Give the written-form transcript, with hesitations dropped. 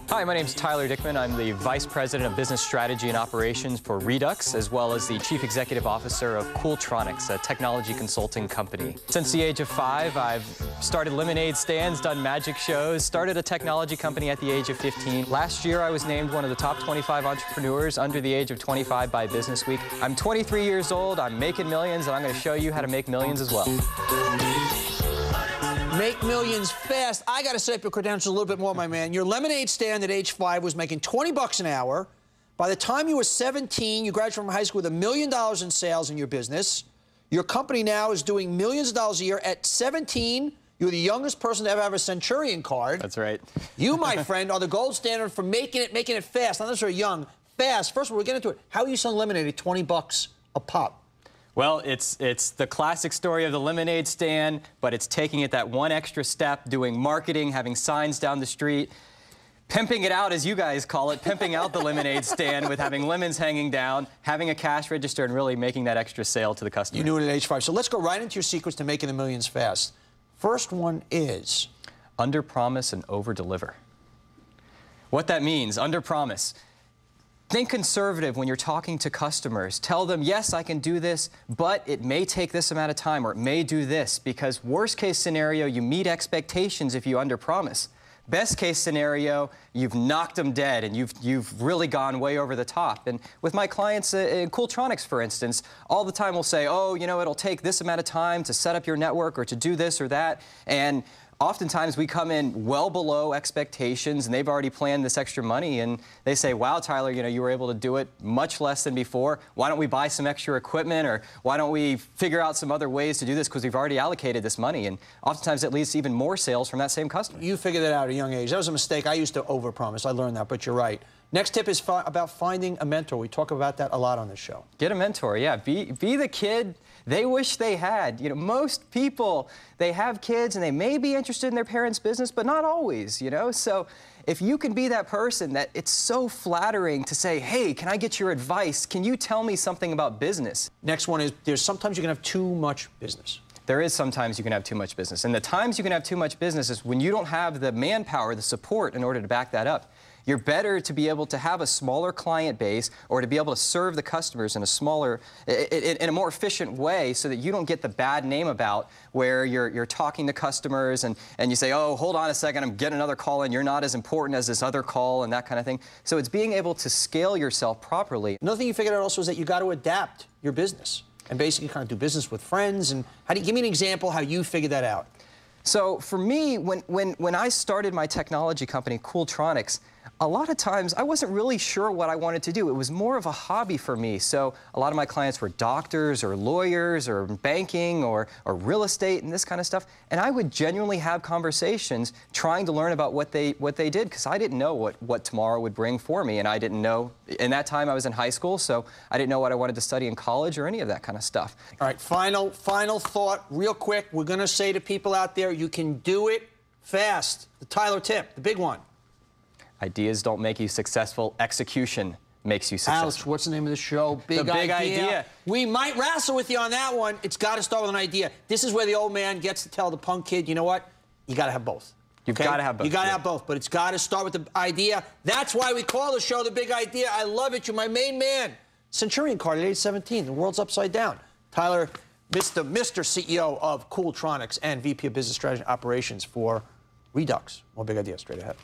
Hi, my name is Tyler Dikman. I'm the Vice President of Business Strategy and Operations for Redux, as well as the Chief Executive Officer of Cooltronics, a technology consulting company. Since the age of 5, I've started lemonade stands, done magic shows, started a technology company at the age of 15. Last year, I was named one of the top 25 entrepreneurs under the age of 25 by Business Week. I'm 23 years old, I'm making millions, and I'm going to show you how to make millions as well. Make millions fast. I got to set up your credentials a little bit more, my man. Your lemonade stand at age 5 was making 20 bucks an hour. By the time you were 17, you graduated from high school with $1 million in sales in your business. Your company now is doing millions of dollars a year. At 17, you're the youngest person to ever have a Centurion card. That's right. You, my friend, are the gold standard for making it fast. Not necessarily young, fast. First of all, we'll get into it. How are you selling lemonade at 20 bucks a pop? Well, it's the classic story of the lemonade stand, but it's taking it that one extra step, doing marketing, having signs down the street, pimping it out, as you guys call it, pimping out the lemonade stand with having lemons hanging down, having a cash register, and really making that extra sale to the customer. You knew it at age 5. So let's go right into your secrets to making the millions fast. First one is? Under-promise and over-deliver. What that means, under-promise. Think conservative when you're talking to customers. Tell them, yes, I can do this, but it may take this amount of time, or it may do this, because worst case scenario, you meet expectations if you underpromise. Best case scenario, you've knocked them dead and you've really gone way over the top. And with my clients in Cooltronics, for instance, all the time we'll say, oh, you know, it'll take this amount of time to set up your network or to do this or that. And oftentimes we come in well below expectations and they've already planned this extra money and they say, wow, Tyler, you know, you were able to do it much less than before. Why don't we buy some extra equipment, or why don't we figure out some other ways to do this because we've already allocated this money? And oftentimes it leads to even more sales from that same customer. You figured that out at a young age. That was a mistake. I used to overpromise. I learned that, but you're right. Next tip is about finding a mentor. We talk about that a lot on this show. Get a mentor, yeah. Be the kid they wish they had. You know, most people, they have kids and they may be interested in their parents' business, but not always, you know? So if you can be that person that it's so flattering to say, hey, can I get your advice? Can you tell me something about business? Next one is, there's sometimes you can have too much business. There is sometimes you can have too much business. And the times you can have too much business is when you don't have the manpower, the support in order to back that up. You're better to be able to have a smaller client base, or to be able to serve the customers in a smaller, in a more efficient way, so that you don't get the bad name about where you're talking to customers and you say, oh, hold on a second, I'm getting another call and you're not as important as this other call, and that kind of thing. So it's being able to scale yourself properly. Another thing you figured out also is that you got to adapt your business and basically kind of do business with friends. And how do you give me an example how you figured that out? So for me, when I started my technology company, Cooltronics, a lot of times I wasn't really sure what I wanted to do. It was more of a hobby for me. So a lot of my clients were doctors or lawyers or banking or real estate and this kind of stuff. And I would genuinely have conversations trying to learn about what they did, because I didn't know what tomorrow would bring for me. And I didn't know, in that time I was in high school, so I didn't know what I wanted to study in college or any of that kind of stuff. All right, final thought, real quick. We're going to say to people out there, you can do it fast. The Tyler tip, the big one. Ideas don't make you successful. Execution makes you successful. Alex, what's the name of the show? The Big Idea. We might wrestle with you on that one. It's got to start with an idea. This is where the old man gets to tell the punk kid, you know what? You got to have both. You've got to have both. You got to have both, but it's got to start with the idea. That's why we call the show The Big Idea. I love it. You're my main man. Centurion card at age 17. The world's upside down. Tyler, Mr. CEO of Cooltronics and VP of Business Strategy and Operations for Redux. More Big Ideas straight ahead.